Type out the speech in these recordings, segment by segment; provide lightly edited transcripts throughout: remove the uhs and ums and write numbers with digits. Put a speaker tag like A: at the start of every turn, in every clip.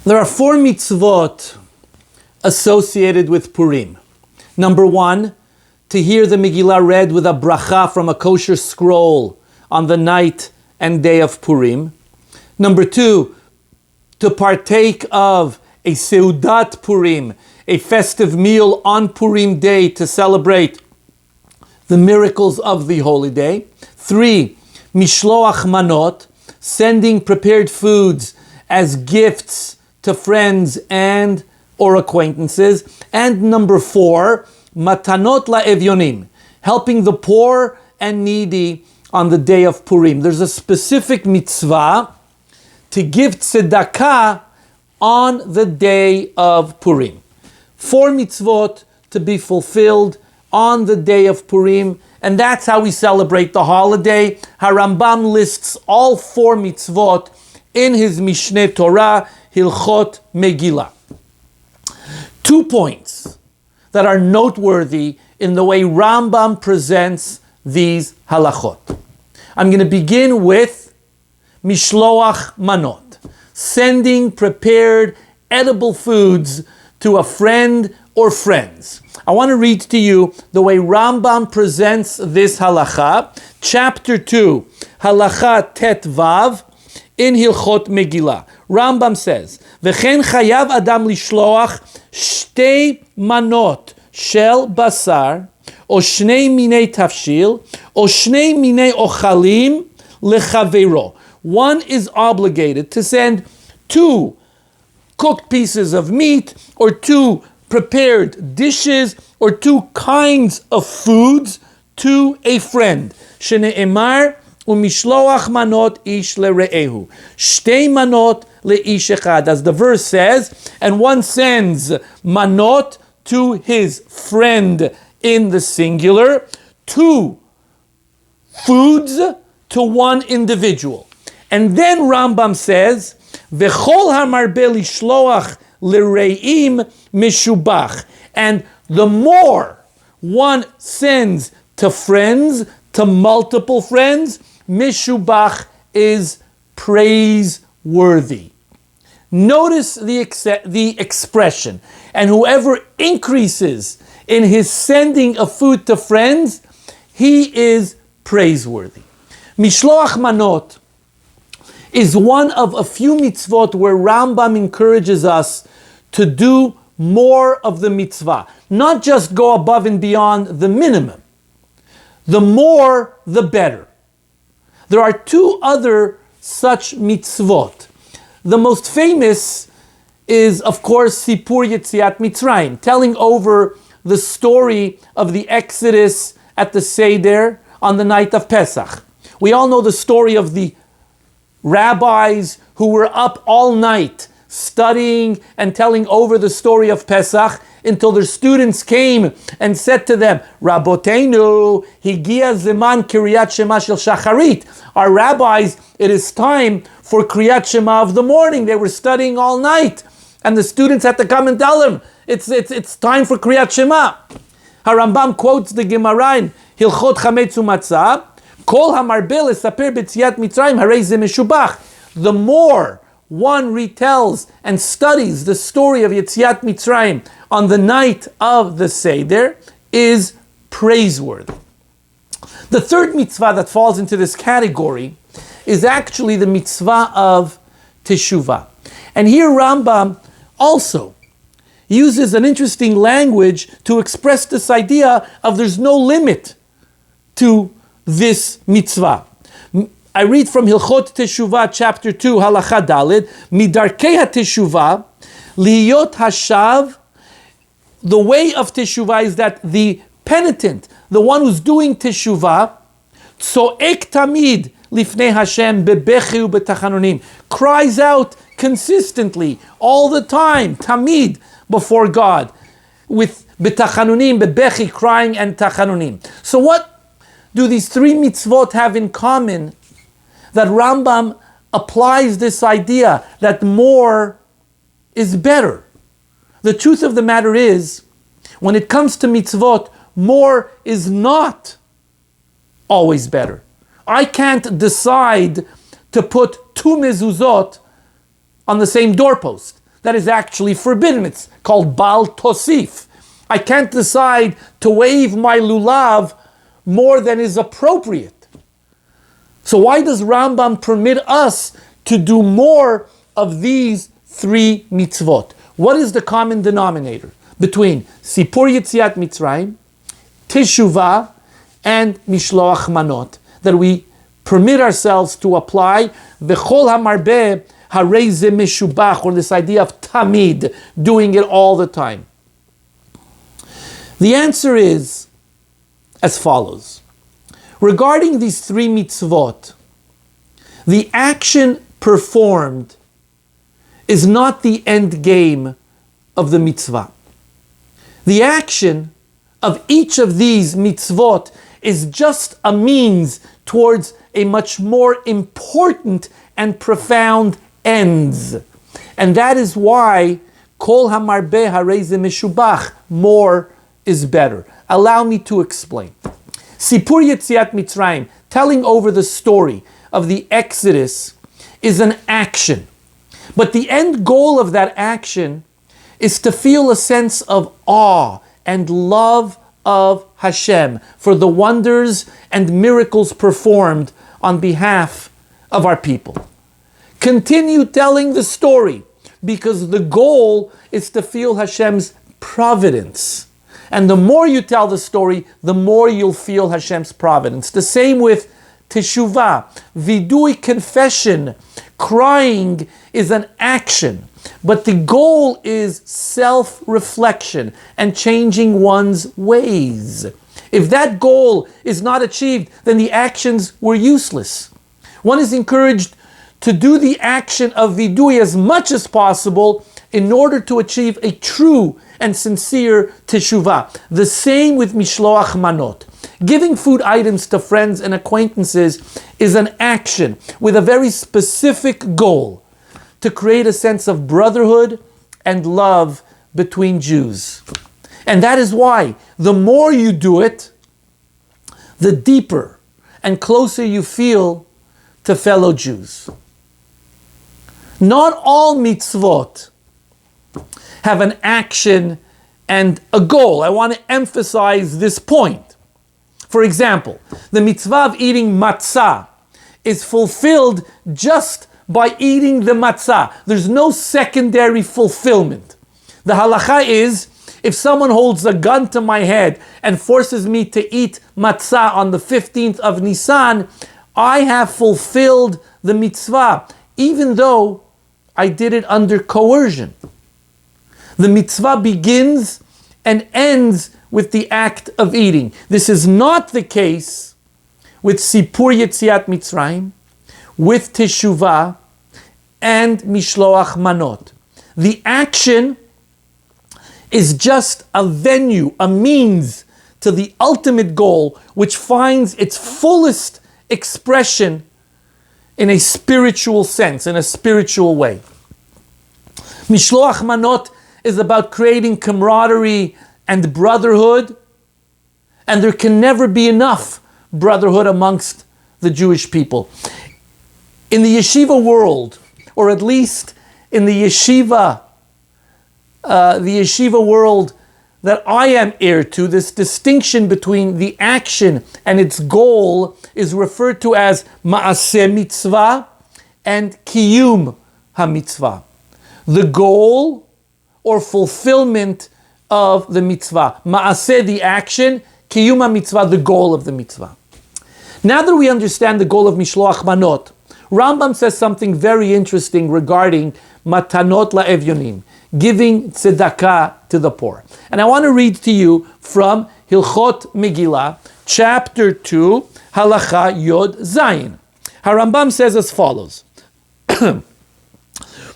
A: There are 4 mitzvot associated with Purim. Number 1, to hear the Megillah read with a bracha from a kosher scroll on the night and day of Purim. Number 2, to partake of a Seudat Purim, a festive meal on Purim day to celebrate the miracles of the holy day. 3, Mishloach Manot, sending prepared foods as gifts to friends and or acquaintances. And number 4, Matanot LaEvyonim, helping the poor and needy on the day of Purim. There's a specific mitzvah to give tzedakah on the day of Purim. 4 mitzvot to be fulfilled on the day of Purim, and that's how we celebrate the holiday. Rambam lists all 4 mitzvot in his Mishneh Torah, Hilchot Megillah. 2 points that are noteworthy in the way Rambam presents these halachot. I'm going to begin with Mishloach Manot, sending prepared edible foods to a friend or friends. I want to read to you the way Rambam presents this halacha, chapter 2, halacha tet vav, in Hilchot Megillah. Rambam says, V'chen chayav adam lishloach shtei manot shel basar, o shnei minei tafshil, o shnei minei ochalim lechavero. One is obligated to send 2 cooked pieces of meat, or 2 prepared dishes, or 2 kinds of foods to a friend. Shene'emar u'mishloach manot ish lere'ehu. Shtei manot le'ish echad. As the verse says, and one sends manot to his friend in the singular, 2 foods to one individual. And then Rambam says, V'chol hamarbe lishloach l're'im mishubach. And the more one sends to friends, to multiple friends, mishubach is praiseworthy. Notice the expression. And whoever increases in his sending of food to friends, he is praiseworthy. Mishloach Manot is one of a few mitzvot where Rambam encourages us to do more of the mitzvah. Not just go above and beyond the minimum. The more, the better. There are 2 other such mitzvot. The most famous is, of course, Sipur Yetziat Mitzrayim, telling over the story of the Exodus at the Seder on the night of Pesach. We all know the story of the rabbis who were up all night studying and telling over the story of Pesach until their students came and said to them, Rabotenu, Higia Zeman Kiryat Shema Shel Shacharit. Our rabbis, it is time for Kriyat Shema of the morning. They were studying all night. And the students had to come and tell them, it's time for Kriyat Shema. Rambam quotes the Gemara in Hilchot Chametz U'Matzah, Kol hamarbe lesaper b'tziat Mitzrayim harei ze meshubach. The more one retells and studies the story of Yetziat Mitzrayim on the night of the Seder is praiseworthy. The third mitzvah that falls into this category is actually the mitzvah of teshuvah. And here Rambam also uses an interesting language to express this idea of there's no limit to this mitzvah. I read from Hilchot Teshuvah, chapter 2, halacha daled, Midarkei ha-teshuvah, liyot hashav. The way of teshuvah is that the penitent, the one who's doing teshuvah, tzo'ek tamid lifnei Hashem bebechi u'betachanunim, cries out consistently, all the time, tamid, before God, with betachanunim, bebechi, crying, and tachanunim. So what do these 3 mitzvot have in common that Rambam applies this idea that more is better? The truth of the matter is, when it comes to mitzvot, more is not always better. I can't decide to put 2 mezuzot on the same doorpost. that is actually forbidden. It's called Bal Tosif. I can't decide to wave my lulav more than is appropriate. So why does Rambam permit us to do more of these three mitzvot? What is the common denominator between Sipur Yetziat Mitzrayim, Teshuvah, and Mishloach Manot that we permit ourselves to apply? V'chol hamarbeh harei ze meshubach, or this idea of tamid, doing it all the time. The answer is as follows. Regarding these three mitzvot, the action performed is not the end game of the mitzvah. The action of each of these mitzvot is just a means towards a much more important and profound ends. And that is why Kol hamarbeh harei ze meshubach, more is better. Allow me to explain. Sipur Yetziat Mitzrayim, telling over the story of the Exodus, is an action. But the end goal of that action is to feel a sense of awe and love of Hashem for the wonders and miracles performed on behalf of our people. Continue telling the story because the goal is to feel Hashem's providence. And the more you tell the story, the more you'll feel Hashem's providence. The same with Teshuvah, vidui, confession. Crying is an action, but the goal is self-reflection and changing one's ways. If that goal is not achieved, then the actions were useless. One is encouraged to do the action of vidui as much as possible in order to achieve a true and sincere teshuvah. The same with Mishloach Manot. Giving food items to friends and acquaintances is an action with a very specific goal, to create a sense of brotherhood and love between Jews. And that is why the more you do it, the deeper and closer you feel to fellow Jews. Not all mitzvot have an action and a goal. I want to emphasize this point. For example, the mitzvah of eating matzah is fulfilled just by eating the matzah. There's no secondary fulfillment. The halacha is, if someone holds a gun to my head and forces me to eat matzah on the 15th of Nisan, I have fulfilled the mitzvah, even though I did it under coercion. The mitzvah begins and ends with the act of eating. This is not the case with Sipur Yetziat Mitzrayim, with Teshuvah, and Mishloach Manot. The action is just a venue, a means to the ultimate goal, which finds its fullest expression in a spiritual sense, in a spiritual way. Mishloach Manot is about creating camaraderie and brotherhood, and there can never be enough brotherhood amongst the Jewish people. In the yeshiva world, or at least in the yeshiva world that I am heir to, this distinction between the action and its goal is referred to as ma'aseh mitzvah and kiyum ha-mitzvah. The goal or fulfillment of the mitzvah. Ma'aseh, the action, kiyum ha-mitzvah, the goal of the mitzvah. Now that we understand the goal of Mishloach Manot, Rambam says something very interesting regarding Matanot LaEvyonim, giving tzedakah to the poor. And I want to read to you from Hilchot Megillah, chapter 2, Halacha Yod Zayin. Rambam says as follows: Mutav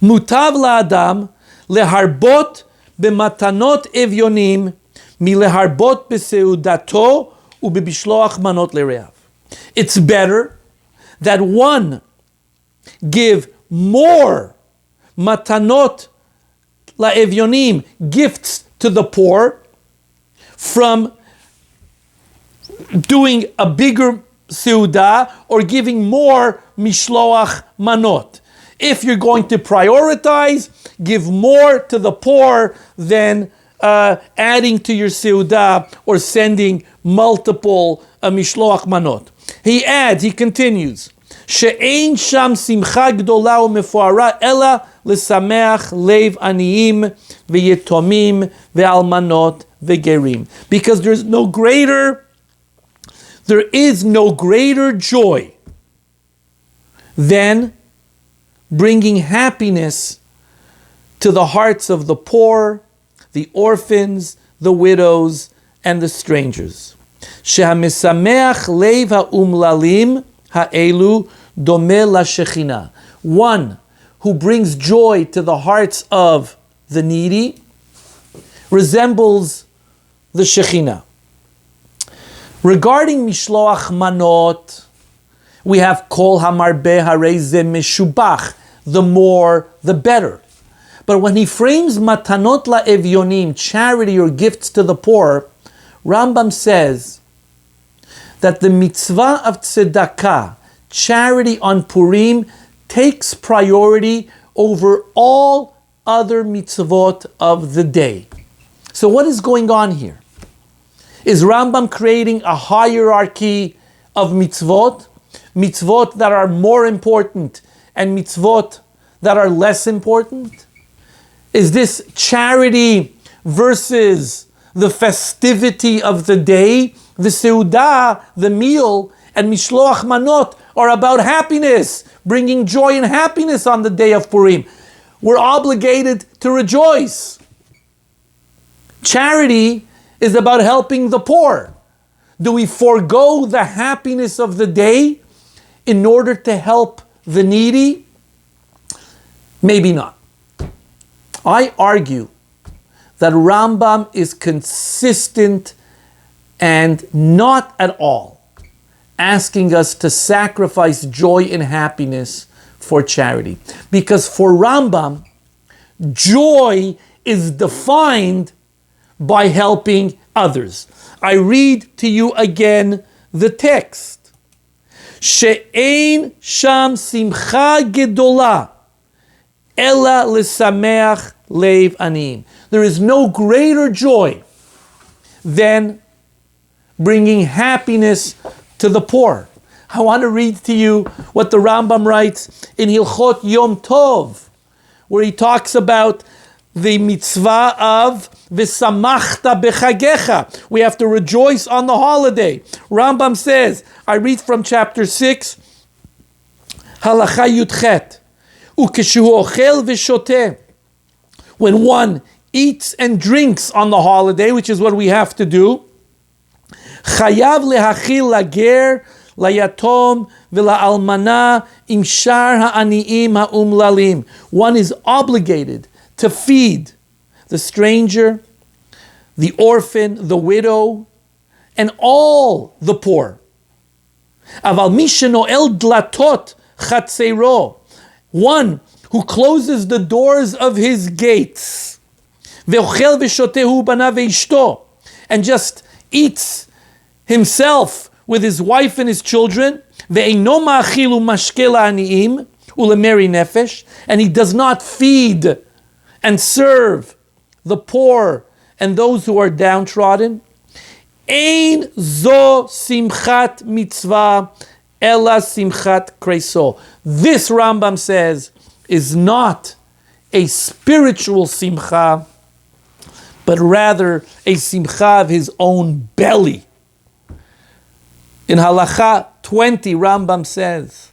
A: la'adam leharbot b'matanot evyonim mileharbot b'seudato u'b'bishloach manot le'reav. It's better that one give more matanot LaEvyonim, gifts to the poor, from doing a bigger seudah or giving more Mishloach Manot. If you're going to prioritize, give more to the poor than adding to your seudah or sending multiple Mishloach Manot. He continues, She'ein sham simcha gdola u'mefuara ela l'sameach lev aniyim v'yetomim ve'almanot v'gerim. Because there is no greater joy than bringing happiness to the hearts of the poor, the orphans, the widows, and the strangers. She'hamisameach lev ha'umlalim ha'elu domeh la'shechina. One who brings joy to the hearts of the needy resembles the Shekhinah. Regarding Mishloach Manot, we have Kol Hamarbeh Harei Ze Meshubach, the more, the better. But when he frames Matanot LaEvyonim, charity or gifts to the poor, Rambam says that the mitzvah of tzedakah, charity on Purim, takes priority over all other mitzvot of the day. So what is going on here? Is Rambam creating a hierarchy of mitzvot? Mitzvot that are more important and mitzvot that are less important? Is this charity versus the festivity of the day? The seudah, the meal, and Mishloach Manot are about happiness, bringing joy and happiness on the day of Purim. We're obligated to rejoice. Charity is about helping the poor. Do we forego the happiness of the day in order to help the needy? Maybe not. I argue that Rambam is consistent and not at all asking us to sacrifice joy and happiness for charity. Because for Rambam, joy is defined by helping others. I read to you again the text. She'ein sham simcha gedola ela l'sameach lev aniyim. There is no greater joy than bringing happiness to the poor. I want to read to you what the Rambam writes in Hilchot Yom Tov, where he talks about the mitzvah of v'samachta b'chagecha. We have to rejoice on the holiday. Rambam says, I read from chapter 6, halacha yudchet, ukeshu ochel v'shoteh. When one eats and drinks on the holiday, which is what we have to do, chayav lehachil lager, layatom, v'la'almana, im shar ha'aniim ha'umlalim. One is obligated to feed the stranger, the orphan, the widow, and all the poor. Aval mi shenoel dlatot chatzeiro, one who closes the doors of his gates, ve'ochel ve'shotehu banav ve'ishto, and just eats himself with his wife and his children, ve'eino ma'achilu mashke la'aniim u'lemeri nefesh, and he does not feed and serve the poor and those who are downtrodden. Ein zo simchat mitzvah ela simchat kreso. This, Rambam says, is not a spiritual simcha, but rather a simcha of his own belly. In halacha 20, Rambam says,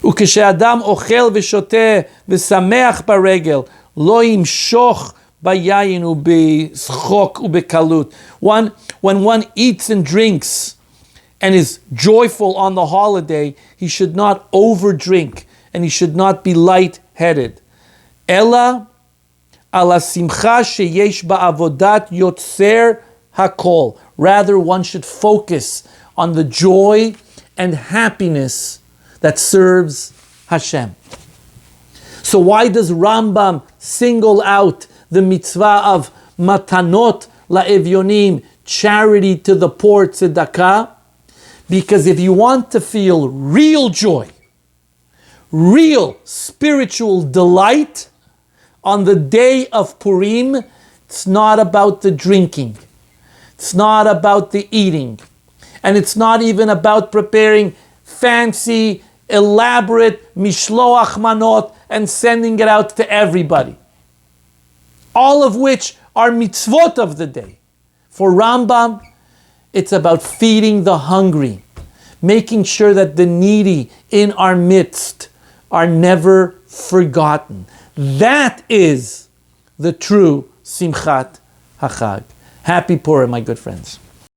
A: וכשאדם אוכל ושותה ושמח ברגל, לא ימשוך ביין ובשחוק ובקלות. When one eats and drinks and is joyful on the holiday, he should not overdrink and he should not be light-headed. אלא על השמחה שיש בעבודת יוצר הכל. Rather, one should focus on the joy and happiness that serves Hashem. So why does Rambam single out the mitzvah of Matanot LaEvyonim, charity to the poor, tzedakah? Because if you want to feel real joy, real spiritual delight, on the day of Purim, it's not about the drinking. It's not about the eating. And it's not even about preparing fancy, elaborate Mishloach Manot and sending it out to everybody. All of which are mitzvot of the day. For Rambam, it's about feeding the hungry, making sure that the needy in our midst are never forgotten. That is the true Simchat HaChag. Happy Purim, my good friends.